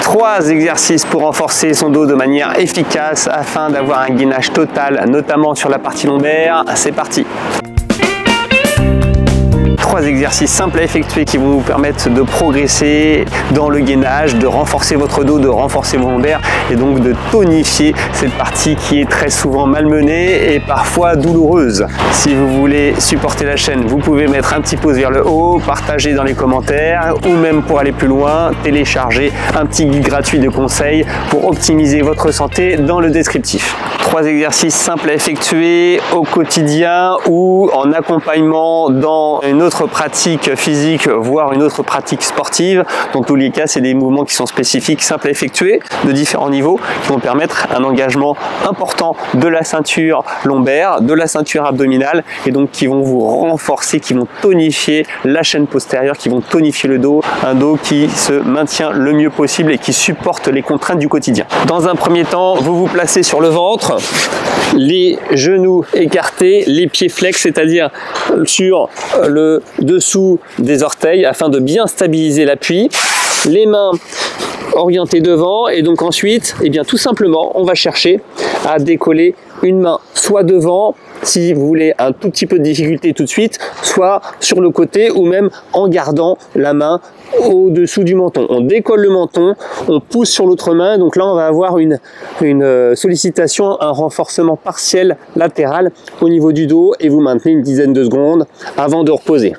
3 exercices pour renforcer son dos de manière efficace afin d'avoir un gainage total, notamment sur la partie lombaire. C'est parti! 3 exercices simples à effectuer qui vont vous permettre de progresser dans le gainage, de renforcer votre dos, de renforcer vos lombaires et donc de tonifier cette partie qui est très souvent malmenée et parfois douloureuse. Si vous voulez supporter la chaîne, vous pouvez mettre un petit pouce vers le haut, partager dans les commentaires ou même pour aller plus loin, télécharger un petit guide gratuit de conseils pour optimiser votre santé dans le descriptif. 3 exercices simples à effectuer au quotidien ou en accompagnement dans une autre pratique physique, voire une autre pratique sportive. Dans tous les cas, c'est des mouvements qui sont spécifiques, simples à effectuer, de différents niveaux, qui vont permettre un engagement important de la ceinture lombaire, de la ceinture abdominale, et donc qui vont vous renforcer, qui vont tonifier la chaîne postérieure, qui vont tonifier le dos, un dos qui se maintient le mieux possible et qui supporte les contraintes du quotidien. Dans un premier temps, vous vous placez sur le ventre, les genoux écartés, les pieds flex, c'est-à-dire sur le dessous des orteils afin de bien stabiliser l'appui, les mains orientées devant et donc ensuite, tout simplement, on va chercher à décoller une main soit devant, si vous voulez un tout petit peu de difficulté tout de suite, soit sur le côté ou même en gardant la main au-dessous du menton. On décolle le menton, on pousse sur l'autre main, donc là on va avoir une sollicitation, un renforcement partiel latéral au niveau du dos et vous maintenez une dizaine de secondes avant de reposer.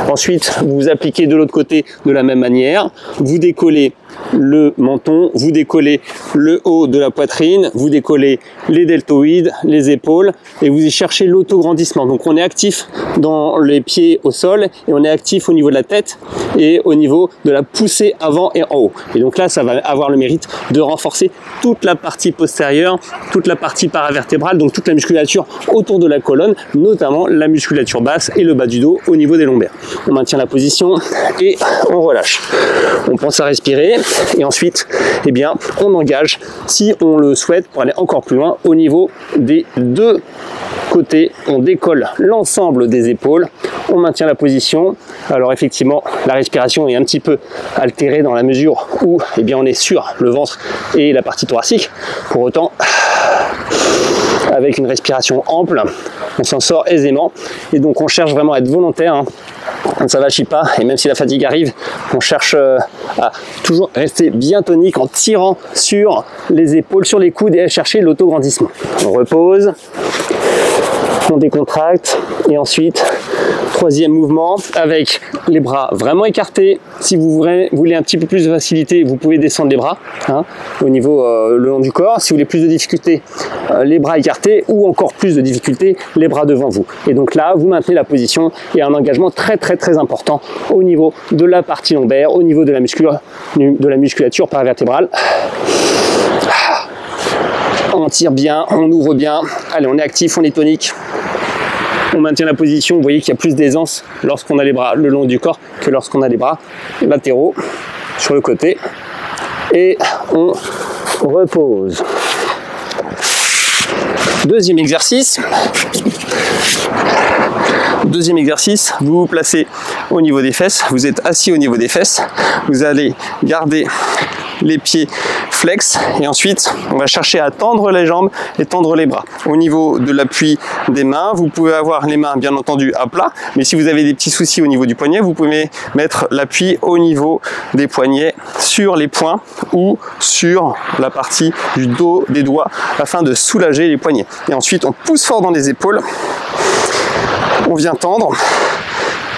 Ensuite, vous appliquez de l'autre côté de la même manière, vous décollez le menton, vous décollez le haut de la poitrine, vous décollez les deltoïdes, les épaules et vous y cherchez l'autograndissement. Donc on est actif dans les pieds au sol et on est actif au niveau de la tête et au niveau de la poussée avant et en haut. Et donc là, ça va avoir le mérite de renforcer toute la partie postérieure, toute la partie paravertébrale, donc toute la musculature autour de la colonne, notamment la musculature basse et le bas du dos au niveau des lombaires. On maintient la position et on relâche. On pense à respirer et ensuite, on engage, si on le souhaite, pour aller encore plus loin au niveau des deux côtés. On décolle l'ensemble des épaules, on maintient la position. Alors effectivement, la respiration est un petit peu altérée dans la mesure où on est sur le ventre et la partie thoracique. Pour autant, avec une respiration ample, on s'en sort aisément et donc on cherche vraiment à être volontaire. On ne s'avachit pas et même si la fatigue arrive, on cherche à toujours rester bien tonique en tirant sur les épaules, sur les coudes et à chercher l'autograndissement. On repose, on décontracte et ensuite, troisième mouvement avec les bras vraiment écartés. Si vous voulez un petit peu plus de facilité, vous pouvez descendre les bras au niveau le long du corps. Si vous voulez plus de difficulté, les bras écartés ou encore plus de difficulté, les bras devant vous. Et donc là, vous maintenez la position et un engagement très important au niveau de la partie lombaire, au niveau de la musculature paravertébrale. On tire bien, on ouvre bien. Allez, on est actif, on est tonique. On maintient la position. Vous voyez qu'il y a plus d'aisance lorsqu'on a les bras le long du corps que lorsqu'on a les bras latéraux sur le côté. Et on repose. Deuxième exercice. Deuxième exercice, vous vous placez au niveau des fesses, vous êtes assis au niveau des fesses, vous allez garder les pieds flex et ensuite on va chercher à tendre les jambes et tendre les bras. Au niveau de l'appui des mains, vous pouvez avoir les mains bien entendu à plat, mais si vous avez des petits soucis au niveau du poignet, vous pouvez mettre l'appui au niveau des poignets sur les poings ou sur la partie du dos des doigts afin de soulager les poignets. Et ensuite on pousse fort dans les épaules, on vient tendre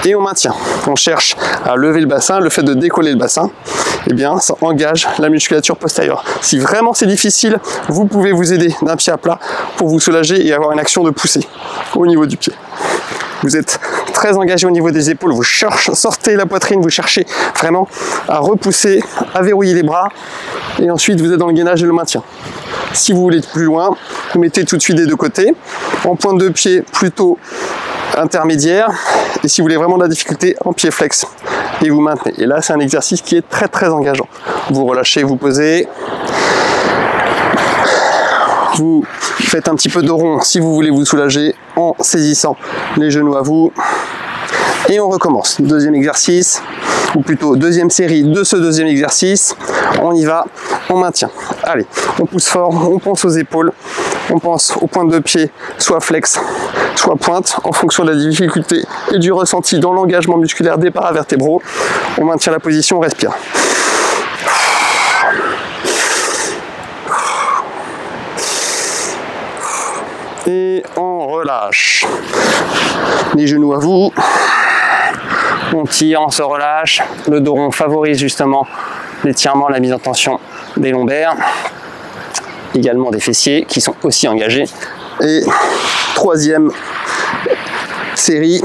et on maintient. On cherche à lever le bassin. Le fait de décoller le bassin, ça engage la musculature postérieure. Si vraiment c'est difficile, vous pouvez vous aider d'un pied à plat pour vous soulager et avoir une action de poussée au niveau du pied. Vous êtes très engagé au niveau des épaules, vous sortez la poitrine, vous cherchez vraiment à repousser, à verrouiller les bras et ensuite vous êtes dans le gainage et le maintien. Si vous voulez plus loin, vous mettez tout de suite des deux côtés, en pointe de pied plutôt intermédiaire et si vous voulez vraiment de la difficulté, en pied flex et vous maintenez. Et là c'est un exercice qui est très engageant. Vous relâchez, vous posez, vous faites un petit peu de rond si vous voulez vous soulager en saisissant les genoux à vous et on recommence. Deuxième exercice, ou plutôt deuxième série de ce deuxième exercice. On y va on maintient. Allez, on pousse fort, on pense aux épaules, on pense aux pointes de pied, soit flex, soit pointe, en fonction de la difficulté et du ressenti dans l'engagement musculaire des paravertébraux. On maintient la position, on respire. Et on relâche. Les genoux à vous. On tire, on se relâche. Le dos rond favorise justement l'étirement, la mise en tension des lombaires. Également des fessiers qui sont aussi engagés. Et troisième série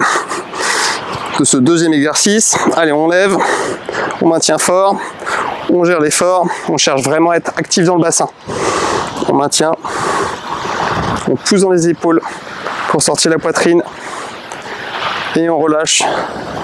de ce deuxième exercice. Allez, on lève, on maintient fort, on gère l'effort, on cherche vraiment à être actif dans le bassin. On maintient, on pousse dans les épaules pour sortir la poitrine et on relâche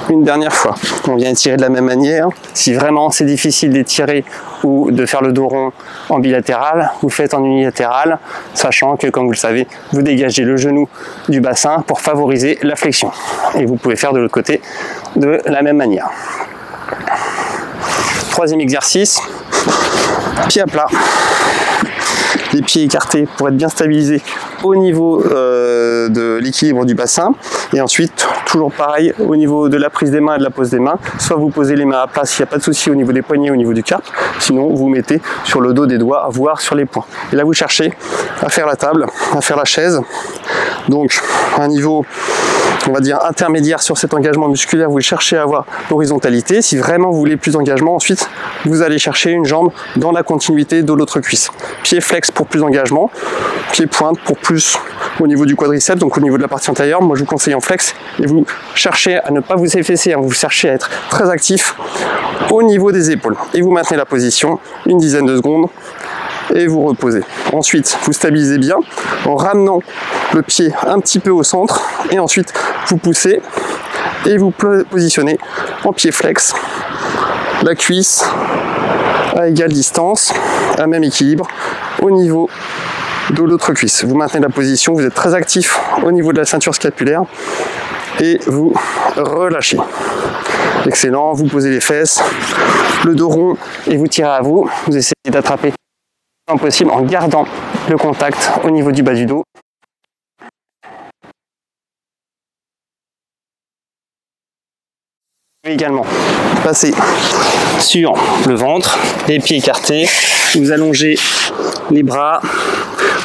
une dernière fois. On vient étirer de la même manière. Si vraiment c'est difficile d'étirer ou de faire le dos rond en bilatéral, vous faites en unilatéral, sachant que, comme vous le savez, vous dégagez le genou du bassin pour favoriser la flexion. Et vous pouvez faire de l'autre côté de la même manière. Troisième exercice, pied à plat. Les pieds écartés pour être bien stabilisés au niveau de l'équilibre du bassin. Et ensuite, toujours pareil, au niveau de la prise des mains et de la pose des mains, soit vous posez les mains à plat s'il n'y a pas de souci au niveau des poignets, au niveau du carpe, sinon vous mettez sur le dos des doigts, voire sur les poings. Et là, vous cherchez à faire la table, à faire la chaise. Donc, un niveau, on va dire, intermédiaire sur cet engagement musculaire, vous cherchez à avoir l'horizontalité. Si vraiment vous voulez plus d'engagement, ensuite, vous allez chercher une jambe dans la continuité de l'autre cuisse. Pied flex pour plus d'engagement, pied pointe pour plus au niveau du quadriceps, donc au niveau de la partie antérieure. Moi, je vous conseille en flex et vous cherchez à ne pas vous effacer, vous cherchez à être très actif au niveau des épaules. Et vous maintenez la position une dizaine de secondes et vous reposez. Ensuite, vous stabilisez bien en ramenant le pied un petit peu au centre et ensuite vous poussez et vous positionnez en pied flex, la cuisse à égale distance, à même équilibre au niveau de l'autre cuisse. Vous maintenez la position, vous êtes très actif au niveau de la ceinture scapulaire et vous relâchez. Excellent, vous posez les fesses, le dos rond et vous tirez à vous. Vous essayez d'attraper le plus possible en gardant le contact au niveau du bas du dos. Vous pouvez également passer sur le ventre, les pieds écartés, vous allongez les bras,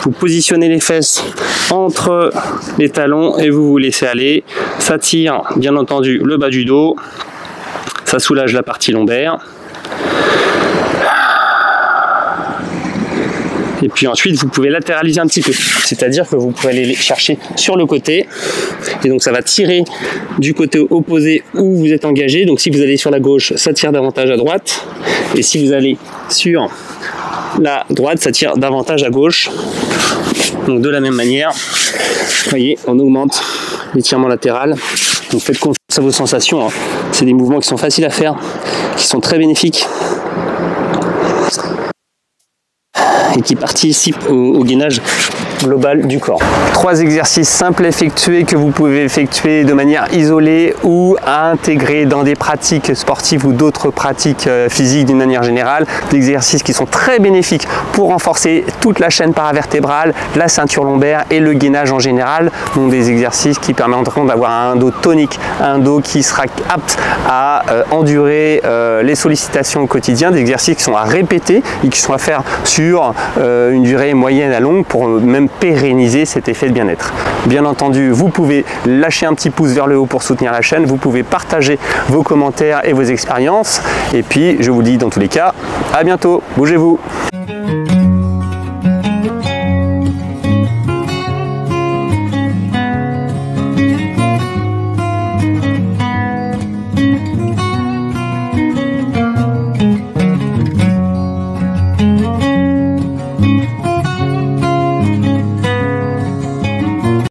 vous positionnez les fesses entre les talons et vous vous laissez aller. Ça tire bien entendu le bas du dos, ça soulage la partie lombaire. Et puis ensuite, vous pouvez latéraliser un petit peu. C'est-à-dire que vous pouvez aller chercher sur le côté. Et donc, ça va tirer du côté opposé où vous êtes engagé. Donc, si vous allez sur la gauche, ça tire davantage à droite. Et si vous allez sur la droite, ça tire davantage à gauche. Donc, de la même manière, vous voyez, on augmente l'étirement latéral. Donc, faites confiance à vos sensations. C'est des mouvements qui sont faciles à faire, qui sont très bénéfiques. Et qui participent au gainage global du corps. 3 exercices simples à effectuer que vous pouvez effectuer de manière isolée ou à intégrer dans des pratiques sportives ou d'autres pratiques physiques d'une manière générale. Des exercices qui sont très bénéfiques pour renforcer toute la chaîne paravertébrale, la ceinture lombaire et le gainage en général. Donc des exercices qui permettront d'avoir un dos tonique, un dos qui sera apte à endurer les sollicitations au quotidien. Des exercices qui sont à répéter et qui sont à faire sur une durée moyenne à longue pour même pérenniser cet effet de bien-être. Bien entendu, vous pouvez lâcher un petit pouce vers le haut pour soutenir la chaîne, vous pouvez partager vos commentaires et vos expériences, et puis je vous dis dans tous les cas, à bientôt, bougez-vous.